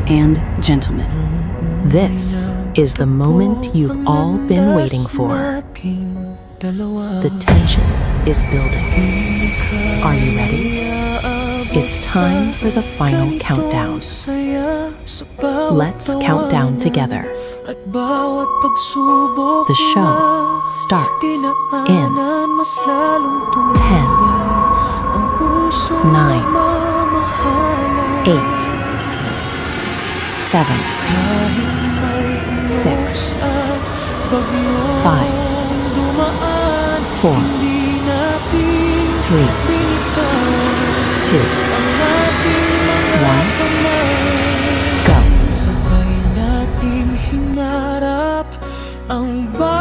and gentlemen, this is the moment you've all been waiting for. The tension is building. Are you ready? It's time for the final countdown. Let's count down together. The show starts in 10, 9, 8, 7, 6, 5, 4, 3, 2, 1, go.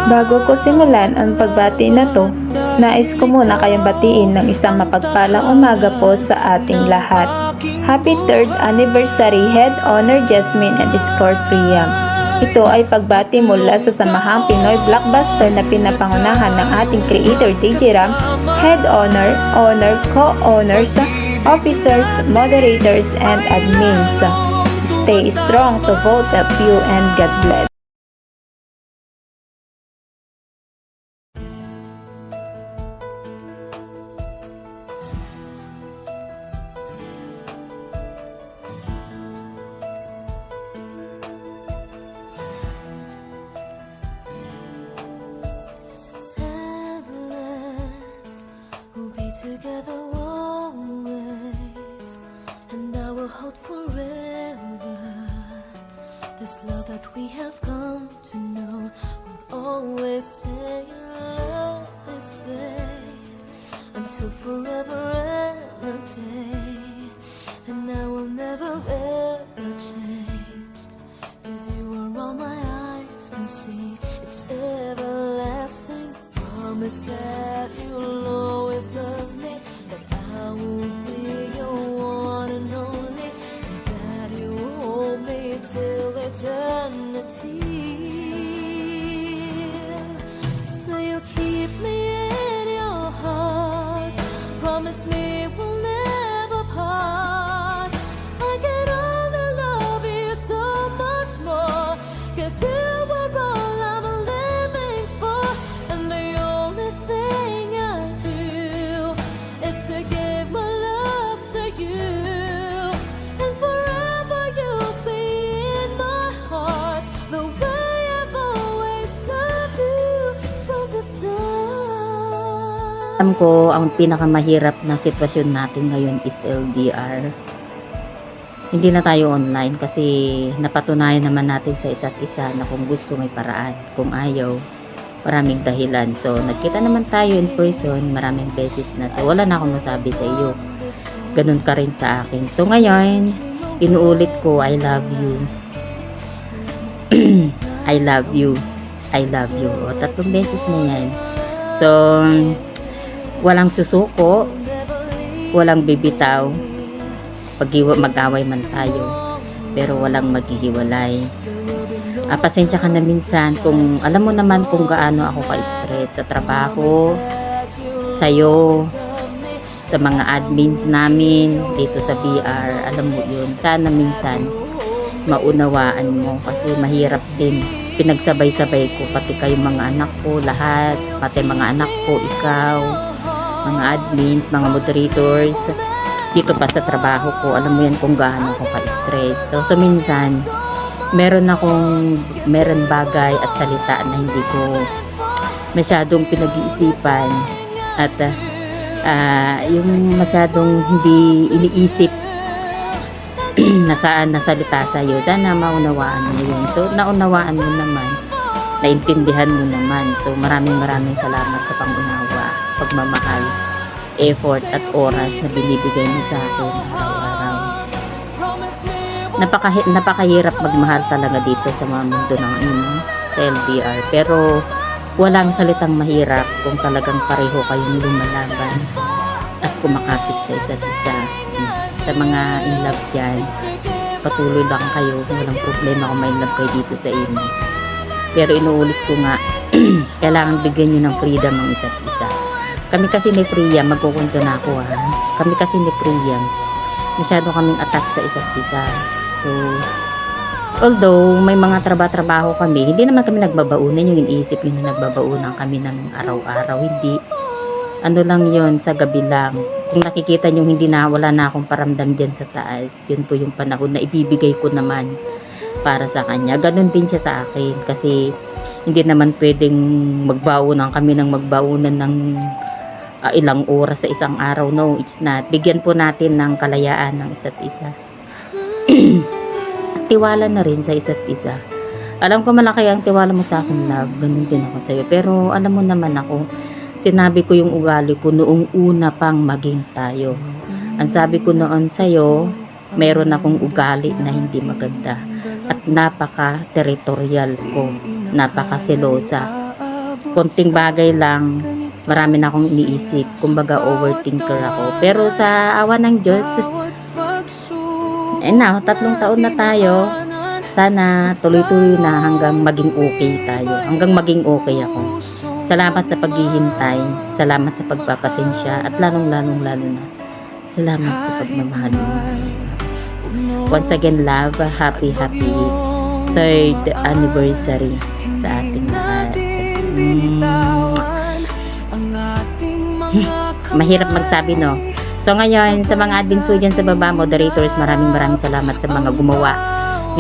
Bago ko simulan ang pagbati na to, nais ko muna kayong batiin ng isang mapagpalang umaga po sa ating lahat. Happy 3rd Anniversary Head Honor Jasmine and Escort Priam. Ito ay pagbati mula sa Samahang Pinoy Blockbuster na pinapangunahan ng ating creator DJ Ram, Head Honor, Honor, Co-Honors, Officers, Moderators, and Admins. Stay strong to both of you and God bless. Together always, and I will hold forever. This love that we have come to know will always stay in love this way until forever and a day. And I will never ever change, 'cause you are all my eyes can see. It's everlasting. Promise that you'll always love me, that I will be your one and only, and that you will hold me till eternity. So you keep me in your heart, promise me we'll never part. I can only love you so much more, 'cause you were all I'm living for. And the only thing I do is to give my love to you, and forever you'll be in my heart, the way I've always loved you from the start. Alam ko, ang pinakamahirap na sitwasyon natin ngayon is LDR. Hindi na tayo online kasi napatunayan naman natin sa isa't isa na kung gusto may paraan, kung ayaw maraming dahilan. So nagkita naman tayo in person maraming beses na, so wala na akong masabi sa iyo, ganun ka rin sa akin. So ngayon inuulit ko, I love you. I love you, I love you. O, 3 beses na yan. So walang susuko, walang bibitaw pag mag-away man tayo, pero walang maghihiwalay. Pasensya ka na minsan kung alam mo naman kung gaano ako ka-stress sa trabaho, sa'yo, sa mga admins namin dito sa BR. Alam mo yun, sana minsan maunawaan mo kasi mahirap din. Pinagsabay-sabay ko pati kayong mga anak ko, lahat, pati mga anak ko, ikaw, mga admins, mga moderators dito pa sa trabaho ko. Alam mo yan kung gaano ako ka-stress. So minsan meron bagay at salita na hindi ko masyadong pinag-iisipan, at yung masyadong hindi iniisip na saan nasalita sa'yo. Sana maunawaan mo yun. So naunawaan mo naman, naintindihan mo naman. So maraming salamat sa pangunawa, pagmamahal, effort at oras na binibigay mo sa akin araw-araw. Napakahirap magmahal talaga dito sa mga mundo ng sa LDR, pero walang salitang mahirap kung talagang pareho kayong lumalaban at kumakapit sa isa't isa. Sa mga in love dyan, patuloy lang kayo, walang problema kung may in love kayo dito sa inyo. Pero inuulit ko nga, kailangan bigyan nyo ng freedom ng isa't isa. Kami kasi ni Priam, magkukunto na ako ha. Kami kasi ni Priam, masyado kaming attached sa isa't isa. So, Although may mga trabaho kami, hindi naman kami nagbabaunan, yung iniisip yun na nagbabaunan kami ng araw-araw, hindi. Ano lang yon, sa gabi lang. Kung nakikita nyo hindi na, wala na akong paramdam dyan sa taas, yun po yung panahon na ibibigay ko naman para sa kanya. Ganon din siya sa akin kasi hindi naman pwedeng magbaunan kami ng magbaunan ng ilang oras sa isang araw. No, it's not. Bigyan po natin ng kalayaan ng isa't isa. Tiwala na rin sa isa't isa. Alam ko malaki ang tiwala mo sa akin, love. Ganun din ako sa'yo. Pero alam mo naman ako, sinabi ko yung ugali ko noong una pang maging tayo. Ang sabi ko noon sa'yo, meron akong ugali na hindi maganda. At napaka-territorial ko. Napaka-selosa. Konting bagay lang, marami na akong iniisip. Kumbaga, overthinker ako. Pero sa awa ng Diyos, now, 3 taon na tayo. Sana tuloy-tuloy na hanggang maging okay tayo. Hanggang maging okay ako. Salamat sa paghihintay. Salamat sa pagpapasensya. At lalong-lalo na, salamat sa pagmamahal mo. Once again, love, happy 3rd anniversary sa ating lahat. Mahirap magsabi, no? So ngayon, sa mga admin po dyan sa baba, moderators, maraming salamat sa mga gumawa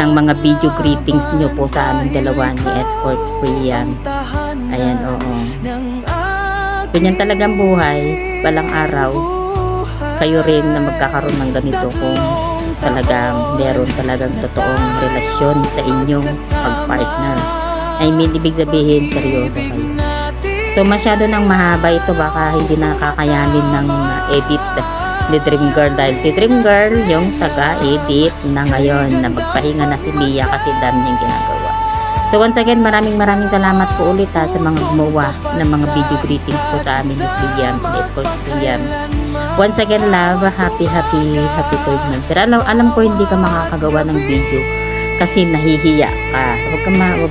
ng mga video greetings nyo po sa aming dalawa ni Escort Priam. Ayan, oo. Ganyan talagang buhay, walang araw. Kayo rin na magkakaroon ng ganito kung talagang meron talagang totoong relasyon sa inyong pag-partner. I mean, ibig sabihin, seryoso kayo. So, masyado nang mahaba ito, baka hindi nakakayanin ng edit ni Dream Girl dahil si Dream Girl yung taga-edit na ngayon na magpahinga na si Mia kasi dami niyang ginagawa. So, once again, maraming salamat po ulit sa mga gumawa ng mga video greetings po sa amin ni Priam, ni Escort Priam. Once again, love, happy 3rd month. Alam ko hindi ka makakagawa ng video kasi nahihiya ka. Huwag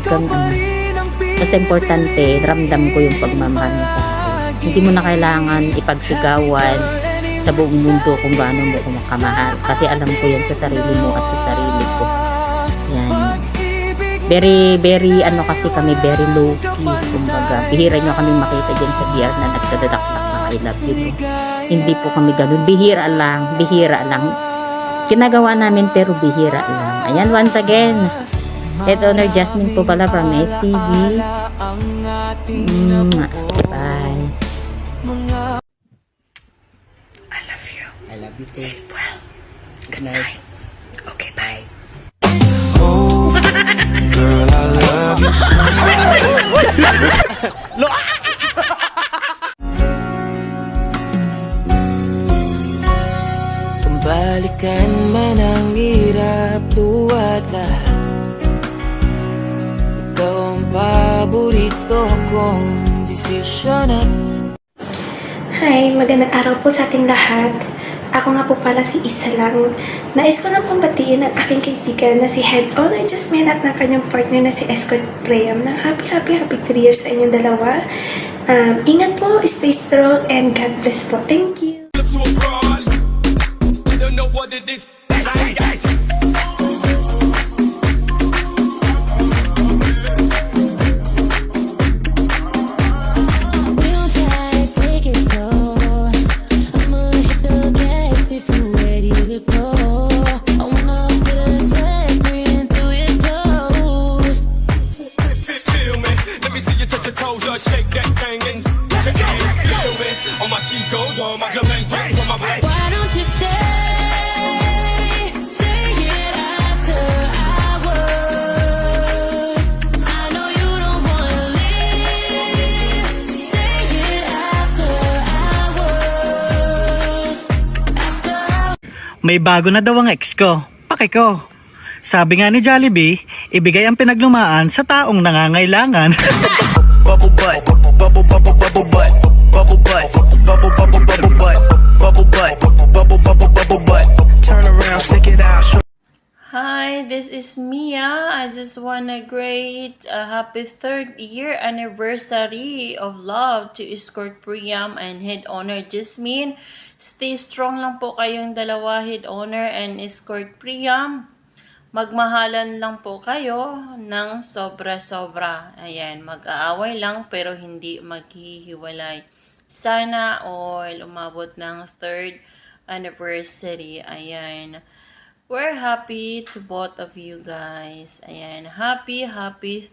kang basta importante, ramdam ko yung pagmamahal mo sa akin. Hindi mo na kailangan ipagsigawan sa buong mundo kung gaano mo kumakamahal. Kasi alam ko yan sa sarili mo at sa sarili ko. Yan. Very, kasi kami, very low-key. Kumbaga, bihira nyo kami makita dyan sa BR na nagdadaklak na I love you. No? Hindi po kami ganun. Bihira lang. Ginagawa namin pero bihira lang. Ayan, once again. Head Honor Jasmine po pala from STV. Bye. I love you. I love you too. Sleep well. Good night. Okay, bye. Girl, I love you so Kung balikan man ang hirap, luwat lahat, ikaw ang paborito kong desisyon at Hi, magandang araw po sa ating lahat. Ako nga po pala si Isa lang. Nais ko lang pong batiin ang aking kaibigan na si Head Honor Jasmine at ng kanyang partner na si Escort Priam ng happy 3 years sa inyong dalawa. Ingat po, stay strong, and God bless po. Thank you. Shake that thing and put your hands feel me. On my Chicos, on my Jamaicans, on my black. Why don't you stay it after hours? I know you don't wanna leave. Stay it after hours. After hours. May bago na daw ang ex ko. Paki ko. Sabi nga ni Jollibee, ibigay ang pinaglumaan sa taong nangangailangan. Bubble butt, bubble bubble bubble butt, bubble butt, bubble bubble bubble butt, bubble butt, bubble bubble bubble butt. Turn around, stick it out. Hi, this is Mia. I just want to greet a happy 3rd year anniversary of love to Escort Priam and Head Honor Jasmine. Stay strong lang po kayong dalawa, Head Honor and Escort Priam. magmahalan lang po kayo ng sobra-sobra. Ayan, mag-aaway lang pero hindi maghihiwalay. Sana all umabot ng 3rd anniversary. Ayan. We're happy to both of you guys. Ayan, happy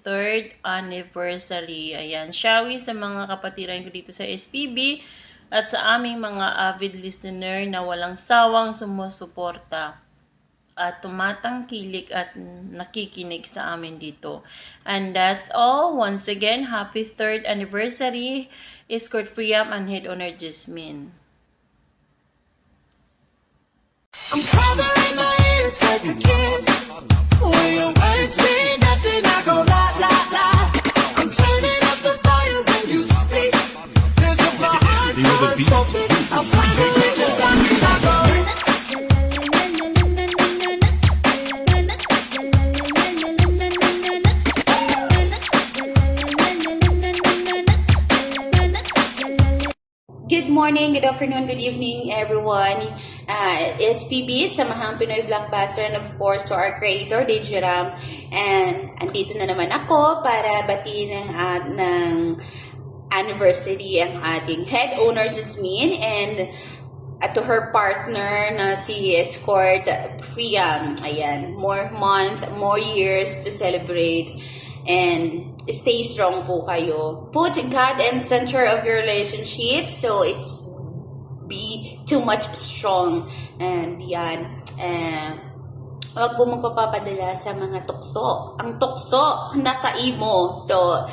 3rd anniversary. Ayan, shawi sa mga kapatiran ko dito sa SPB at sa aming mga avid listener na walang sawang sumusuporta at tumatangkilik at nakikinig sa amin dito. And that's all. Once again, happy 3rd anniversary, Escort Priam and Head Owner Jasmine. I'm covering my ears like a kid. When your words mean nothing, I go la la la. I'm turning up the fire when you speak. There's a behind unspoken. I'm following the document, I go. Good morning, good afternoon, good evening, everyone. SPB, Samahang Pinoy Blockbuster, and of course to our creator, Digiram. And andito na naman ako para batiin ng anniversary ang ating head owner, Jasmine, and to her partner na si Escort Priam. Ayan, more month, more years to celebrate. And stay strong po kayo. Put God in center of your relationship so it's be too much strong. And yan. Huwag po magpapapadala sa mga tukso. Ang tukso nasa imo. So,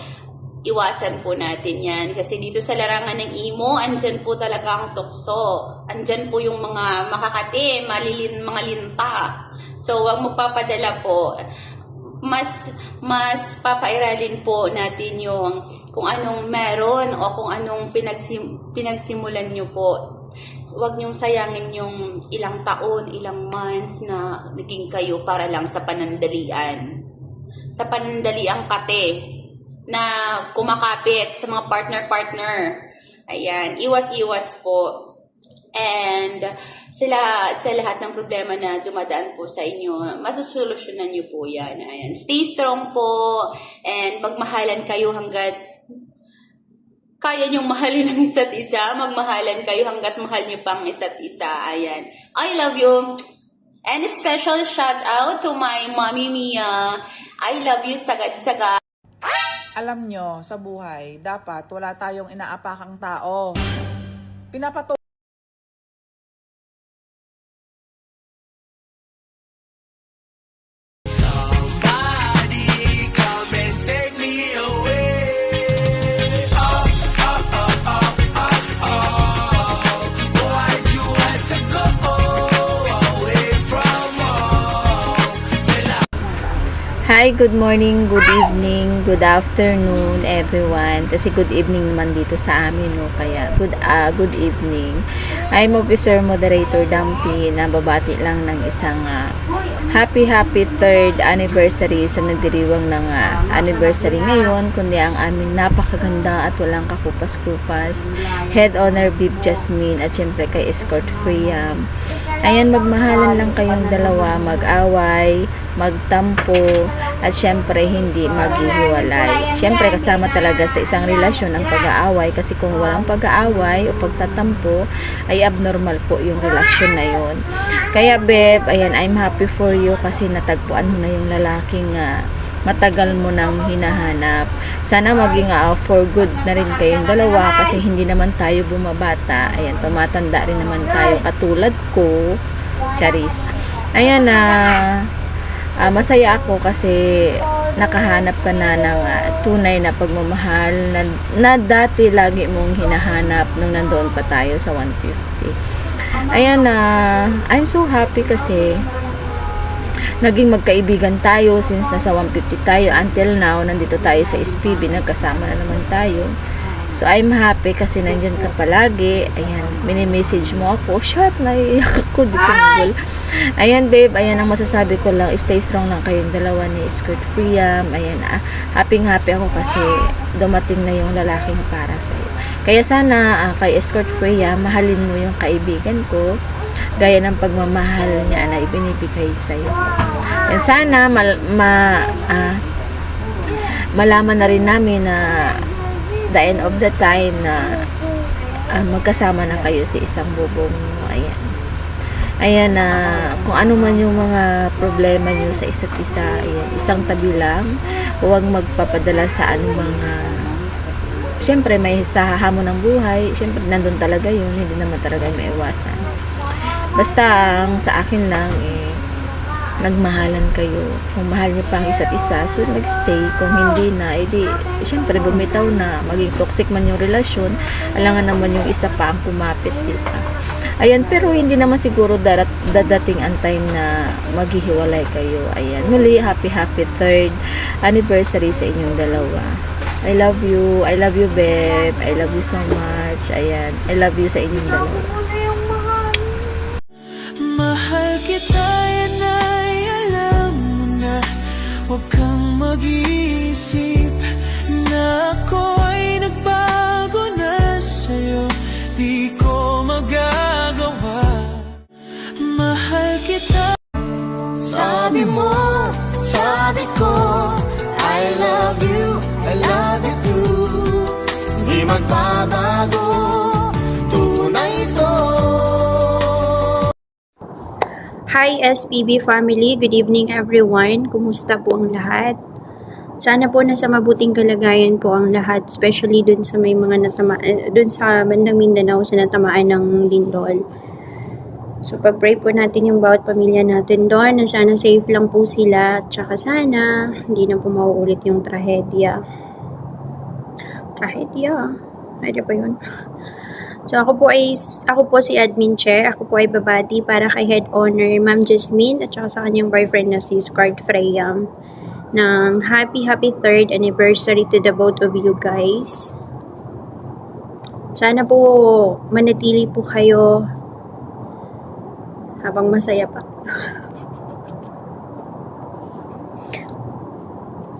iwasan po natin yan. Kasi dito sa larangan ng imo, andyan po talaga ang tukso. Andyan po yung mga makakati, mga linta. So, huwag magpapadala po. Mas papairalin po natin yung kung anong meron o kung anong pinagsimulan nyo po. Huwag nyong sayangin yung ilang taon, ilang months na naging kayo para lang sa panandalian. Sa panandaliang kate na kumakapit sa mga partner-partner. Ayan, iwas-iwas po. And sa lahat ng problema na dumadaan po sa inyo, masusolusyonan nyo po yan. Ayan. Stay strong po and magmahalan kayo hanggat kaya nyong mahalin ang isa't isa. Magmahalan kayo hanggat mahal nyo pang isa't isa. Ayan. I love you. And a special shout out to my mommy Mia. I love you sagad-sagad. Alam nyo, sa buhay, dapat wala tayong inaapakang tao. Somebody come and take me away. Why'd you have to go away from home? Hi, good morning, good evening, good afternoon everyone. Kasi good evening man dito sa amin, no? Kaya good evening. I'm Officer Moderator Dumpy na babati lang ng isang happy 3rd anniversary sa nagdiriwang ng anniversary ngayon, kundi ang aming napakaganda at walang kakupas-kupas Head Owner Bib Jasmine at syempre kay Escort Priam. Ayan, magmahalan lang kayong dalawa, mag-away, magtampo, at syempre hindi maghihiwalay. Syempre kasama talaga sa isang relasyon ang pag-aaway, kasi kung walang pag-aaway o pagtatampo ay abnormal po yung relasyon na yun. Kaya Beb, ayan, I'm happy for you kasi natagpuan mo na yung lalaking matagal mo nang hinahanap. Sana maging for good na rin kayong dalawa kasi hindi naman tayo bumabata. Ayan, tumatanda rin naman tayo katulad ko. Charis. Ayan masaya ako kasi nakahanap ka na ng tunay na pagmamahal na dati lagi mong hinahanap nung nandoon pa tayo sa 150. Ayan I'm so happy kasi naging magkaibigan tayo since nasa 150 tayo until now nandito tayo sa SPB, nagkasama na naman tayo. So I'm happy kasi nandyan ka palagi. Ayan, mini-message mo ako. Short, naiiyak ako. Ayan babe, ayan ang masasabi ko lang, stay strong lang kayong dalawa ni Escort Priam. Ayan, happy ako kasi dumating na yung lalaking para sa'yo. Kaya sana kay Escort Priam, mahalin mo yung kaibigan ko gaya ng pagmamahal niya na ibinibigay sa'yo. Sana malaman na rin namin na the end of the time na magkasama na kayo sa isang bubong. Ayan na kung ano man yung mga problema nyo sa isa't isa, ayan, isang tabi lang. Huwag magpapadala sa mga siyempre may sa hamon ng buhay, siyempre nandun talaga yun, hindi naman talaga maiwasan. Basta ang sa akin lang nagmahalan kayo. Kung mahal niyo pa ang isa't isa, so magstay. Kung hindi na, edi siyempre bumitaw na, maging toxic man yung relasyon, alangan naman yung isa pa ang kumapit, diba? Ayan, pero hindi naman siguro dadating ang time na maghihiwalay kayo. Ayan, muli, happy 3rd anniversary sa inyong dalawa. I love you, babe. I love you so much. Ayan, I love you sa inyong dalawa. Mahal kita, yan ay alam mo na. Huwag kang mag-iisip na ako ay nagbago na sa'yo. Di ko magagawa. Mahal kita. Sabi mo, sabi ko, I love you too. Di magbabago, tunay ito. Hi SPB family, good evening everyone. Kumusta po ang lahat? Sana po nasa mabuting kalagayan po ang lahat, especially dun sa may mga dun sa bandang Mindanao sa natamaan ng lindol. So pag-pray po natin yung bawat pamilya natin doon na sana safe lang po sila at saka sana hindi na po mauulit yung trahedya. Ano ba yun? So ako po si Admin Che. Ako po ay babati para kay Head Honor Ma'am Jasmine at saka sa kanyang boyfriend na si Scarlett Freyam ng happy 3rd anniversary to the both of you guys. Sana po manatili po kayo habang masaya pa.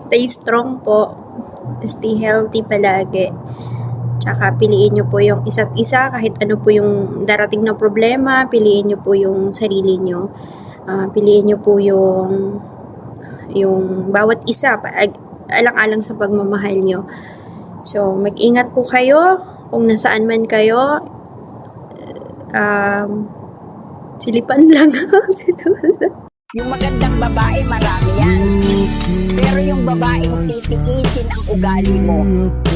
Stay strong po. Stay healthy palagi. Tsaka piliin nyo po yung isa't isa kahit ano po yung darating na problema, piliin nyo po yung sarili nyo. Piliin nyo po yung bawat isa, alang-alang sa pagmamahal nyo. So, mag-ingat po kayo kung nasaan man kayo. Silipan lang. Yung magandang babae, marami yan. Pero yung babaeng titiisin ang ugali mo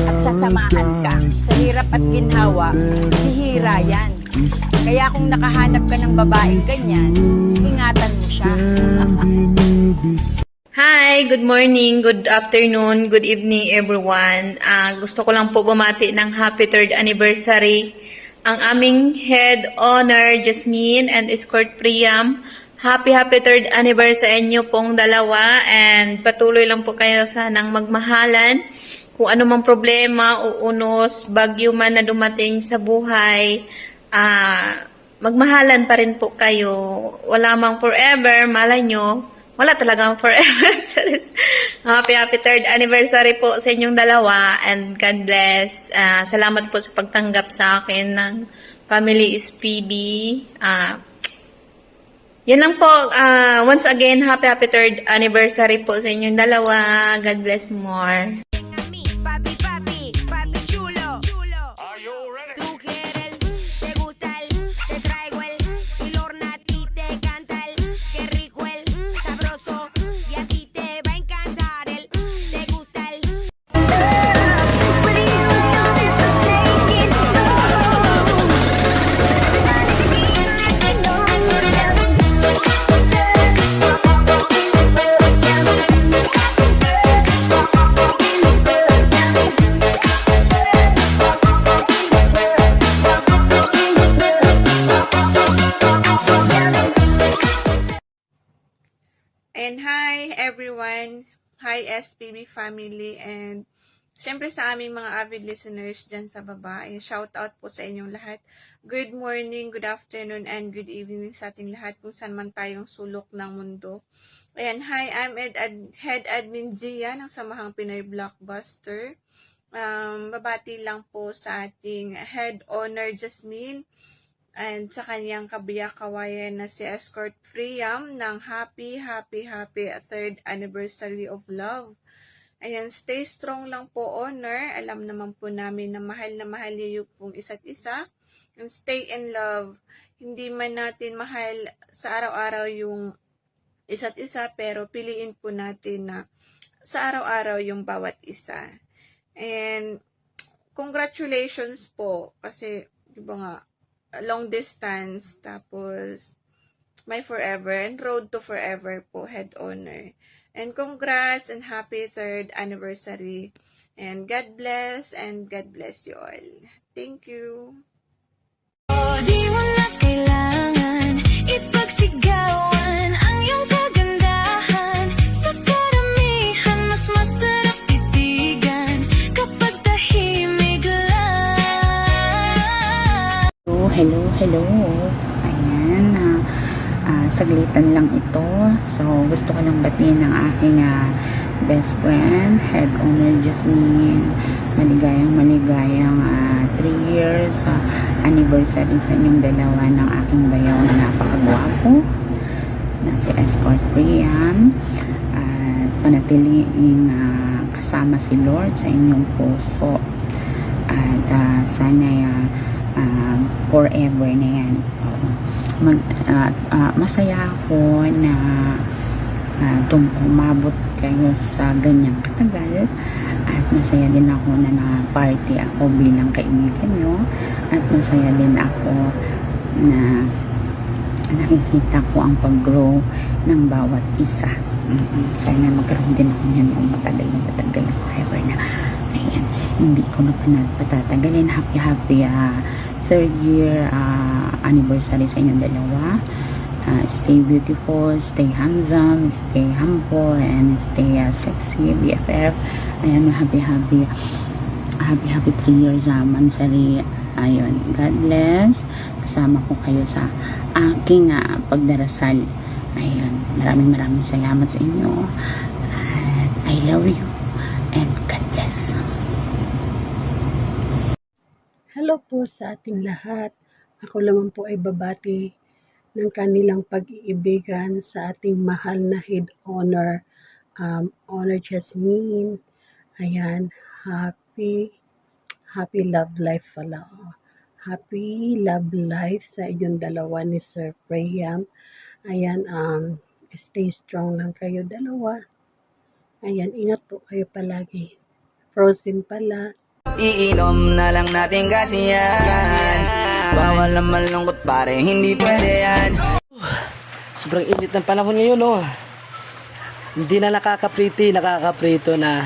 at sasamahan ka sa hirap at ginhawa, bihira yan. Kaya kung nakahanap ka ng babaeng ganyan, ingatan mo siya. Hi, good morning, good afternoon, good evening everyone. Gusto ko lang po bumati ng happy 3rd anniversary ang aming Head Honor Jasmine and Escort Priam. Happy 3rd anniversary nyo pong dalawa and patuloy lang po kayo sanang magmahalan. Kung ano mang problema, uunos, bagyo man na dumating sa buhay, magmahalan pa rin po kayo. Wala mang forever, malay nyo. Wala talagang forever. Happy 3rd anniversary po sa inyong dalawa and God bless. Salamat po sa pagtanggap sa akin ng Family SPB. Yan lang po. Once again, happy 3rd anniversary po sa inyong dalawa. God bless more. And hi everyone, hi SPB family, and syempre sa aming mga avid listeners dyan sa baba, shout out po sa inyong lahat. Good morning, good afternoon, and good evening sa ating lahat kung saan man tayong sulok ng mundo. Ayan, hi, I'm Head Admin Zia ng Samahang Pinoy Blockbuster. Babati lang po sa ating Head Honor Jasmine and sa kanyang kabiyak-kawayan na si Escort Priam ng happy 3rd anniversary of love. Ayan, stay strong lang po, Honor. Alam naman po namin na mahal niyo pong isa't isa. And stay in love. Hindi man natin mahal sa araw-araw yung isa't isa, pero piliin po natin na sa araw-araw yung bawat isa. And congratulations po kasi di ba nga long distance tapos my forever and road to forever po, Head Honor. And congrats and happy 3rd anniversary. And God bless you all. Thank you. Di mo na kailangan ipagsigawan ang iyong kagandahan. Sa karamihan, mas masarap titigan kapag tahimik lang. Hello. Ayan, saglitan lang ito. So, gusto ko lang batiin ng aking best friend, Head Honor Jasmine. Maligayang 3 years anniversary sa inyong dalawa ng aking bayaw na napakagwapo na si Escort Priam. At panatiliing kasama si Lord sa inyong puso. At sana forever na yan. Masaya ako na umabot kayo sa ganyang katagal, at masaya din ako na na-party ako bilang kaibigan nyo, at masaya din ako na nakikita ko ang pag-grow ng bawat isa. Sana magkaroon din ako niyan ng matagal forever na. Ayan, hindi ko na patatagalin. Happy 3rd year anniversary sa inyong dalawa. Stay beautiful, stay handsome, stay humble, and stay sexy, BFF. Ayan, happy 3 years mansari. Ayun, God bless. Kasama ko kayo sa aking pagdarasal. Ayun, maraming salamat sa inyo. And I love you. And God bless. Hello po sa ating lahat. Ako naman po ay babati ng kanilang pag-iibigan sa ating mahal na Head Honor, Honor Jasmine. Ayan, happy love life pala. Happy love life sa inyong dalawa ni Sir Priam. Ayan, stay strong lang kayo dalawa. Ayan, ingat po kayo palagi. Frozen pala. Iinom na lang natin kasi yan. Bawal na malungkot pare, hindi pwede yan. Sobrang init ng panahon ngayon, no? Hindi na nakakaprito na.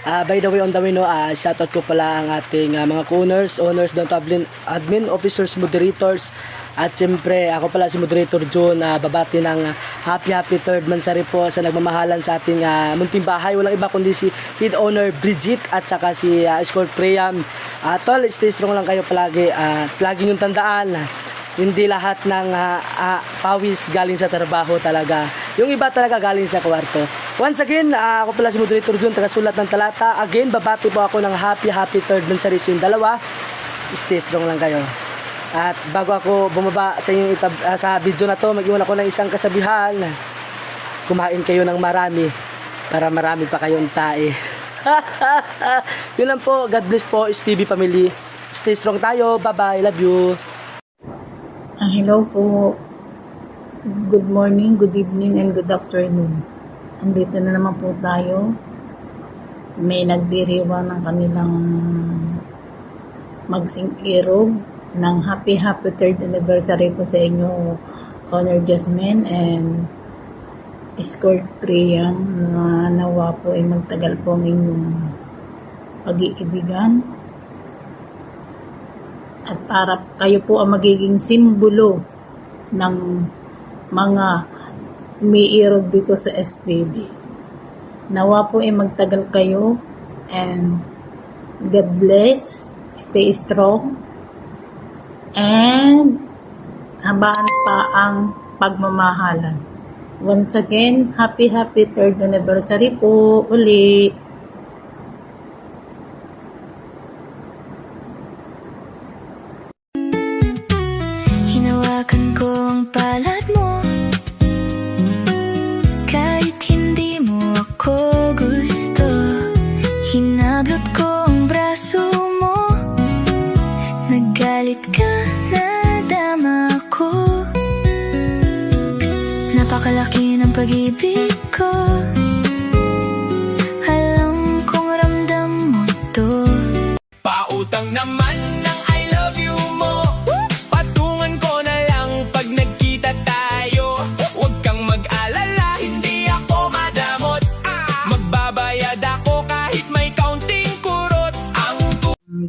By the way, on the way, no, shoutout ko pala ang ating mga owners, Don Tablin, admin, officers, moderators, at siyempre, ako pala si Moderator John, babati ng happy 3rd mansari po sa nagmamahalan sa ating munting bahay. Walang iba kundi si Head Honor Bridget at saka si Escort Priam. Tol, stay strong lang kayo palagi. Lagi niyong tandaan, hindi lahat ng pawis galing sa trabaho talaga. Yung iba talaga galing sa kwarto. Once again, ako pala si Moderator John, tagasulat ng talata. Again, babati po ako ng happy 3rd mansari sa yung dalawa. Stay strong lang kayo. At bago ako bumaba sa inyong sa video na to, mag-iwan ako ng isang kasabihan. Kumain kayo ng marami para marami pa kayong tae. Yun lang po. God bless po, SPB family. Stay strong tayo. Bye-bye. Love you. Hello po. Good morning, good evening, and good afternoon. Andito na naman po tayo. May nagdiriwang ng kanilang magsing-irog ng happy 3rd anniversary po sa inyo, Honor Jasmine and Escort Priam, na nawa po ay magtagal po ang inyong pag-iibigan. At para kayo po ang magiging simbolo ng mga umiirog dito sa SPB. Nawa po ay magtagal kayo, and God bless, stay strong, and habaan pa ang pagmamahalan. Once again, happy 3rd anniversary po uli.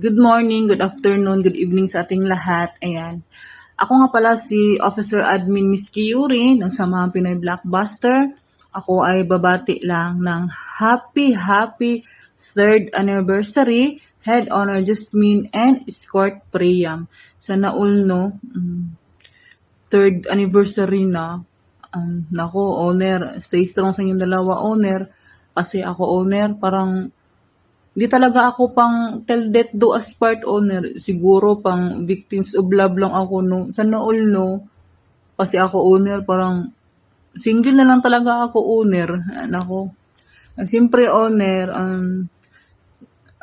Good morning, good afternoon, good evening sa ating lahat. Ayan. Ako nga pala si Officer Admin Miss Kiyuri ng Samahang Pinoy Blockbuster. Ako ay babati lang ng happy 3rd anniversary Head Honor Jasmine and Escort Priam. Sana all no, 3rd anniversary na. Nako, owner, stay strong sa inyong dalawa, owner. Kasi ako, owner, parang di talaga ako pang till death do us part, owner. Siguro pang victims of love lang ako, no. Sana all, no. Kasi ako, owner, parang single na lang talaga ako, owner. Nako. Siyempre, owner,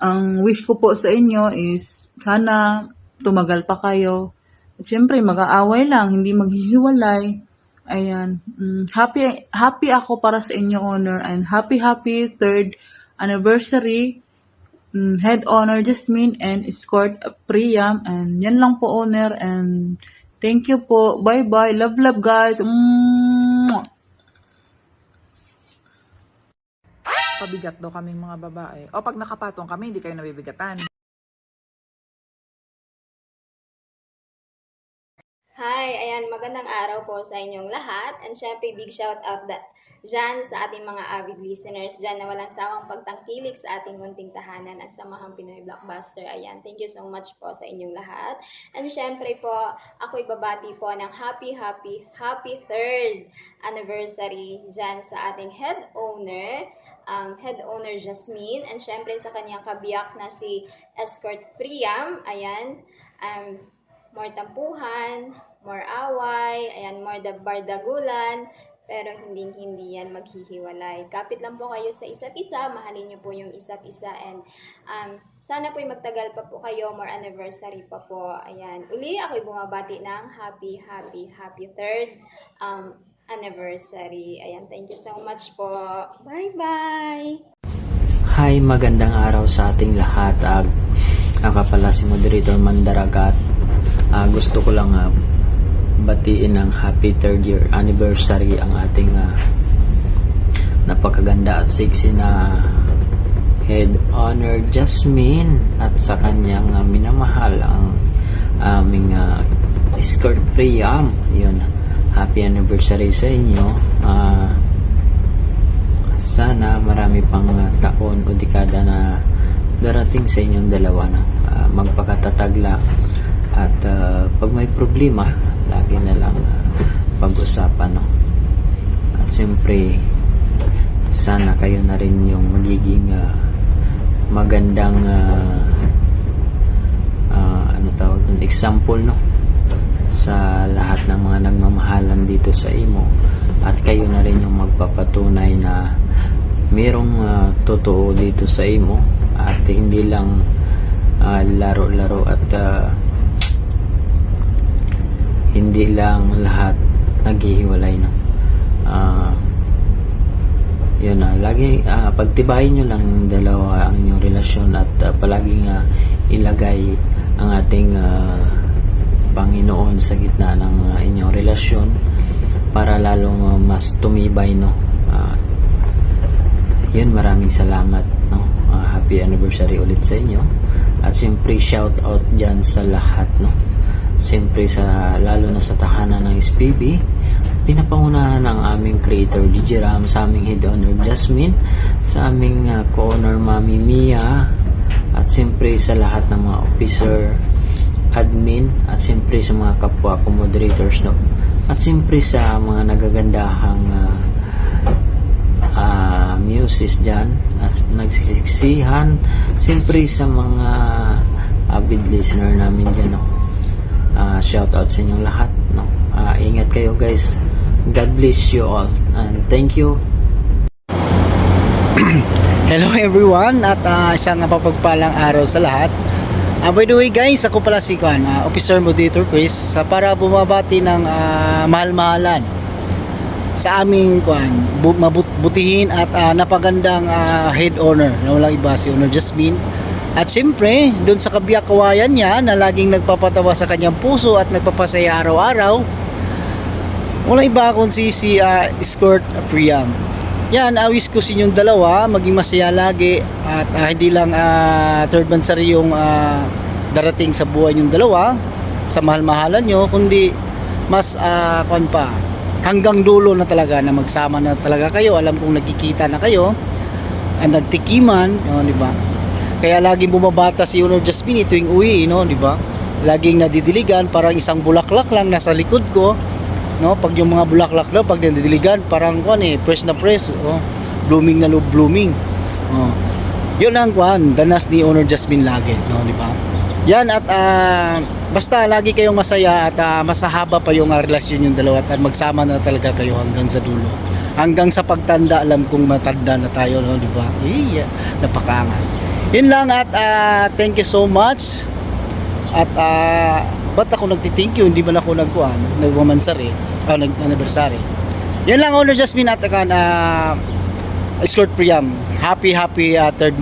ang wish ko po sa inyo is sana tumagal pa kayo. Siyempre, mag-aaway lang, hindi maghihiwalay. Ayan. Happy ako para sa inyo, owner. And happy 3rd anniversary Head Honor Jasmine and Escort Priam. And yan lang po, owner. And thank you po. Bye-bye. Love, guys. Pabigat daw kaming mga babae. O pag nakapatong kami, hindi kayo nabibigatan. Hi! Ayan, magandang araw po sa inyong lahat. And syempre, big shout out dyan sa ating mga avid listeners dyan na walang sawang pagtangkilik sa ating munting tahanan ng Samahang Pinoy Blockbuster. Ayan, thank you so much po sa inyong lahat. And syempre po, ako'y babati po ng happy 3rd anniversary dyan sa ating head owner Jasmine. And syempre sa kanyang kabiyak na si Escort Priam. Ayan, more tampuhan, more away, ayan, more bardagulan, pero hindi yan maghihiwalay. Kapit lang po kayo sa isa't isa, mahalin niyo po yung isa't isa, and sana po'y magtagal pa po kayo, more anniversary pa po. Ayan, uli ako'y bumabati ng happy 3rd anniversary. Ayan, thank you so much po. Bye-bye! Hi, magandang araw sa ating lahat. Ako pala si Moderator Mandaragat. Gusto ko lang batiin ng happy 3rd year anniversary ang ating napakaganda at sexy na Head Honor Jasmine at sa kanyang minamahal ang aming Escort Priam. Yun, happy anniversary sa inyo. Sana marami pang taon o dekada na darating sa inyong dalawa na magpakatatag lang. At pag may problema, lagi na lang pag-usapan, no? At siyempre, sana kayo na rin yung magiging magandang example, no? Sa lahat ng mga nagmamahalan dito sa imo. At kayo na rin yung magpapatunay na mayroong totoo dito sa imo at hindi lang laro-laro at hindi lang lahat naghihiwalay, no? Yun na, lagi pagtibayin nyo lang yung dalawa ang inyong relasyon at palaging ilagay ang ating Panginoon sa gitna ng inyong relasyon para lalong mas tumibay, no? Yun, maraming salamat, no? Happy anniversary ulit sa inyo at siyempre shout out dyan sa lahat, no? Siyempre lalo na sa tahanan ng SPB, pinapangunahan ng aming creator DJ Ram, sa aming Head Honor Jasmine, sa aming co-owner Mami Mia, at siyempre sa lahat ng mga officer, admin, at siyempre sa mga kapwa ko moderators, no? At siyempre sa mga nagagandahang muses dyan at nagsisiksihan, siyempre sa mga avid listener namin dyan, no? Shout out sa inyong lahat, no? Ingat kayo, guys. God bless you all and thank you. Hello everyone at isang mapagpalang araw sa lahat. By the way guys, ako pala si Officer Moderator Chris para bumabati ng mahal-mahalan sa aming mabutihin at napagandang head honor na walang iba si Honor Jasmine. At siyempre, doon sa kabiyak-kawayan niya na laging nagpapatawa sa kanyang puso at nagpapasaya araw-araw, walang iba kundi si Escort Priam. Yan, awis ko sa inyong dalawa, maging masaya lagi at hindi lang third monthsary yung darating sa buhay yung dalawa, sa mahal-mahalan nyo, kundi mas hanggang dulo na talaga na magsama na talaga kayo. Alam kong nagkikita na kayo, nagtikiman, di ba? Kaya laging bumabata si Honor Jasmine tuwing uwi, di ba? Laging nadidiligan, parang isang bulaklak lang nasa likod ko. No, pag yung mga bulaklak daw pag nadidiligan parang press na press, blooming na blooming. Yun ang danas ni Honor Jasmine lagi, di ba? Yan at basta lagi kayong masaya at masahaba pa yung relasyon yung dalawa at magsama na talaga kayo hanggang sa dulo. Hanggang sa pagtanda, alam kong matanda na tayo, di ba? Napakaangas. Yun lang at thank you so much. At ba't ako nagti-thank you? Hindi man ako nagmamansari nag-anniversary. Yan lang, Honor Jasmine at Escort Priam. Happy third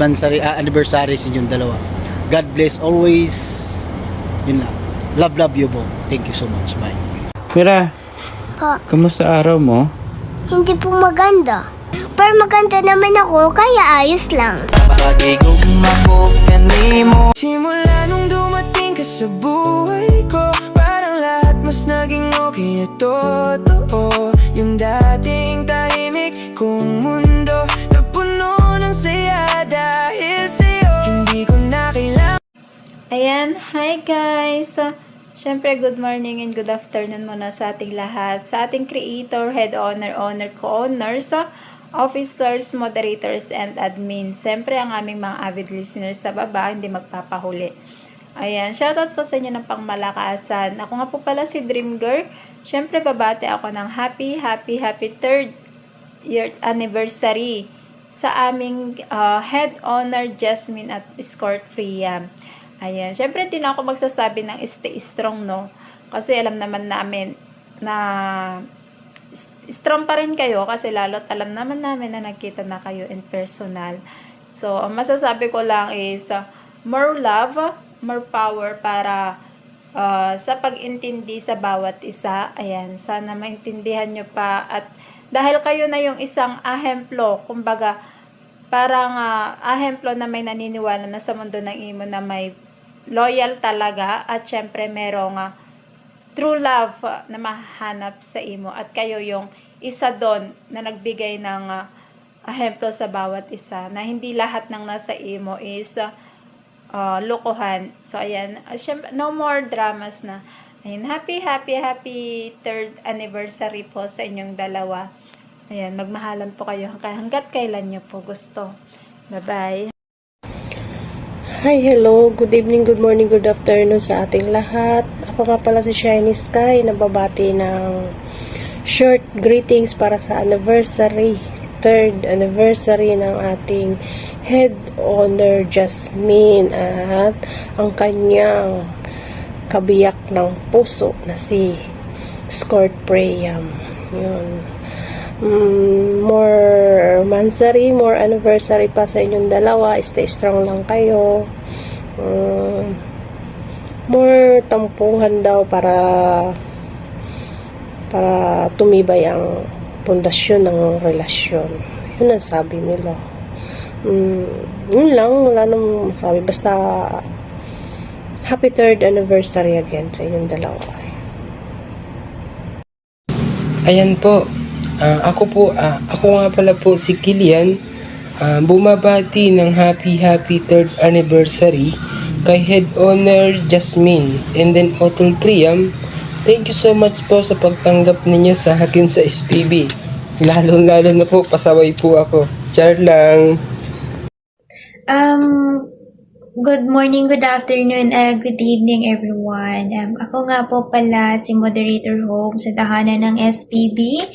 anniversary sa inyong dalawa. God bless always. Yun lang. Love you both. Thank you so much. Bye. Mira, Po, kamusta araw mo? hindi po maganda. Pero maganda naman ako, kaya ayos lang. Simula nung dumating ka sa buhay ko, parang lahat mas naging okay at totoo. Yung dating tahimik kong mundo na puno ng saya dahil sa'yo. Hindi ko na kailangan. Ayan, hi guys! Syempre, good morning and good afternoon muna sa ating lahat. Sa ating creator, head owner, co-owners, officers, moderators, and admin. Siyempre, ang aming mga avid listeners sa baba, hindi magpapahuli. Ayan, shoutout po sa inyo ng pangmalakasan. Ako nga po pala si Dream Girl. Siyempre, babati ako ng happy third year anniversary sa aming head owner, Jasmine at Escort Priam. Ayan, syempre hindi na ako magsasabi ng stay strong, no? Kasi alam naman namin na strong pa rin kayo kasi lalo't alam naman namin na nagkita na kayo in personal. So, ang masasabi ko lang is more love, more power para sa pag-intindi sa bawat isa. Ayan, sana maintindihan nyo pa at dahil kayo na yung isang ahemplo, kumbaga parang ahemplo na may naniniwala na sa mundo ng imo na may loyal talaga at syempre merong true love na mahanap sa imo at kayo yung isa doon na nagbigay ng ahemplo sa bawat isa na hindi lahat ng nasa imo is lokohan. So ayan, syempre, no more dramas na. Ayan, happy third anniversary po sa inyong dalawa. Ayan, magmahalan po kayo hanggat kailan nyo po gusto. Bye-bye. Hi, hello, good evening, good morning, good afternoon sa ating lahat. Ako nga pala si Shiny Sky, nababati ng short greetings para sa third anniversary ng ating head owner Jasmine at ang kanyang kabiyak ng puso na si Escort Priam. Yun. More mansary, more anniversary pa sa inyong dalawa. Stay strong lang kayo. More tampuhan daw para tumibay ang pundasyon ng relasyon. Yun ang sabi nila. Yun lang, wala nang masabi. Basta happy third anniversary again sa inyong dalawa. Ayan po. Ako nga pala po si Kilian, bumabati ng happy third anniversary kay head owner Jasmine and then Otol Priam. Thank you so much po sa pagtanggap ninyo sa akin sa SPB. Lalo na po, pasaway po ako. Char lang. Good morning, good afternoon, good evening everyone. Ako nga po pala si Moderator Home sa tahanan ng SPB.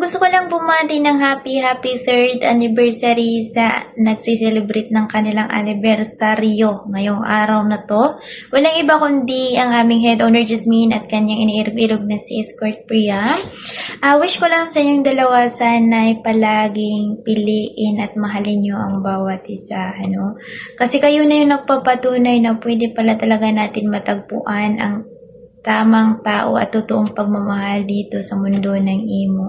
Gusto ko lang bumati ng happy third anniversary sa nagsiselebrate ng kanilang anibersaryo ngayong araw na to. Walang iba kundi ang aming head owner Jasmine at kanyang iniirog-irog na si Escort Priam. Wish ko lang sa inyong dalawa sana ay palaging piliin at mahalin nyo ang bawat isa. Kasi kayo na yung nagpapatunay na pwede pala talaga natin matagpuan ang tamang tao at totoong pagmamahal dito sa mundo ng imo.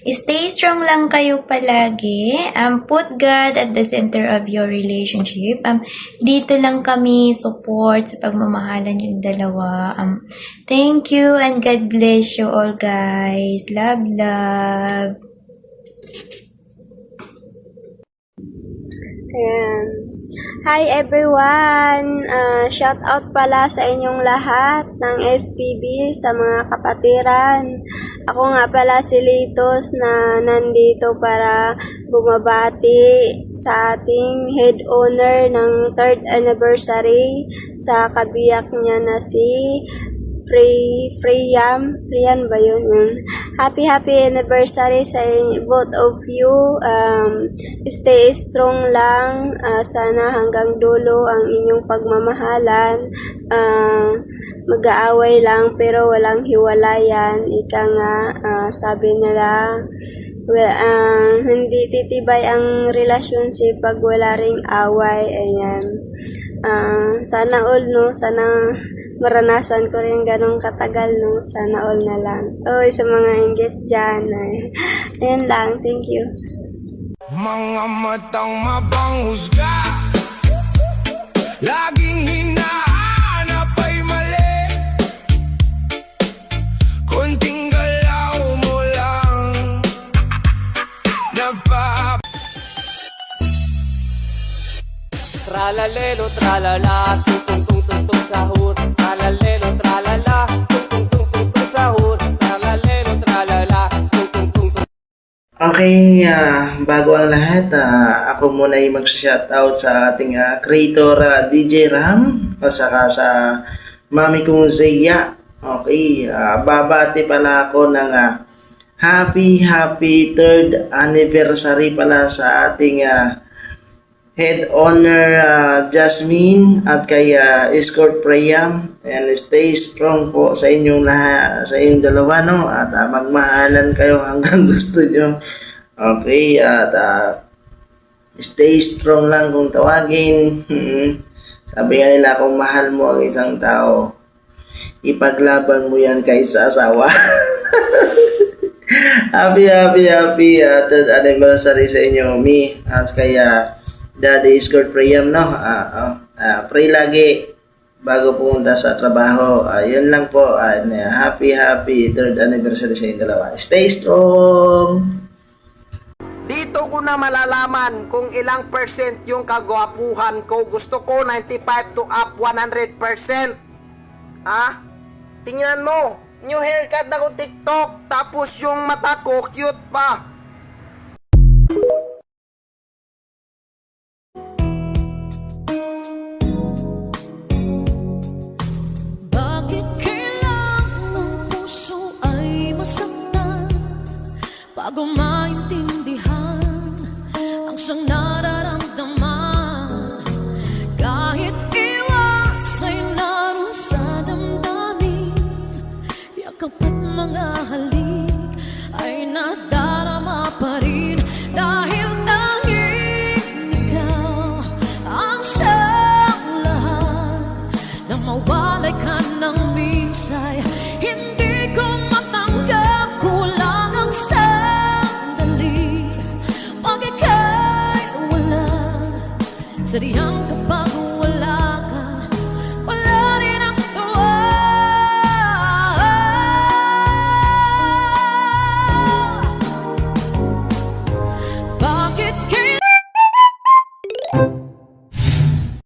Stay strong lang kayo palagi. Put God at the center of your relationship. Dito lang kami support sa pagmamahalan yung dalawa. Thank you and God bless you all, guys. Love, love. Ayan. Hi everyone! Shout out pala sa inyong lahat ng SPB sa mga kapatiran. Ako nga pala si Litos na nandito para bumabati sa ating head owner ng 3rd anniversary sa kabiyak niya na si Priyan ba yun? Happy anniversary sa both of you. Stay strong lang. Sana hanggang dulo ang inyong pagmamahalan. Mag-aaway lang pero walang hiwalayan. Ika nga, sabi nila, hindi titibay ang relationship pag wala ring away. Ayan. Sana all, no? Sana maranasan ko rin ganong katagal, no? Sana all na lang. Oy, sa mga inggit dyan. Ayan lang. Thank you. Mga matang mapanghusga, laging hinahanap ay mali. Kunting galaw mo lang Tralalelo, tralala, tung sahur. Tralalelo, tralala, tung sahur. Tralalelo, tralala, tung. Okay, bago ang lahat, ako muna ay mag-shoutout sa ating creator DJ Ram at saka sa mami kong Zeya. Okay, babati pala ako ng happy 3rd anniversary pala sa ating head owner Jasmine at kay Escort Priam. And stay strong po sa inyong lahat, sa inyong dalawa, no? At magmahalan kayo hanggang gusto nyo. Okay, at stay strong lang kung tawagin. Sabi nga nila, kung mahal mo ang isang tao, ipaglaban mo yan kaysa asawa. happy 3rd anniversary sa inyo, Mi. At kaya Daddy Escort Priam, no? Pray lagi bago pumunta sa trabaho. Yun lang po. Happy 3rd anniversary sa inyong dalawa. Stay strong! Dito ko na malalaman kung ilang percent yung kagwapuhan ko. Gusto ko 95 to up 100%. Tingnan mo. New haircut ako TikTok. Tapos yung mata ko cute pa. Bakit kailangan ng puso ay masaktan bago maintindihan ang siyang nararamdaman? Kahit iwas ay naroon sa damdamin, yakap at mga halik ay nadarama pa rin. Dahil tanging ikaw ang siyang lahat na mawalay ka ng misay. Hindi ko matanggap, kulang ang sandali pag ika'y wala. Sadyang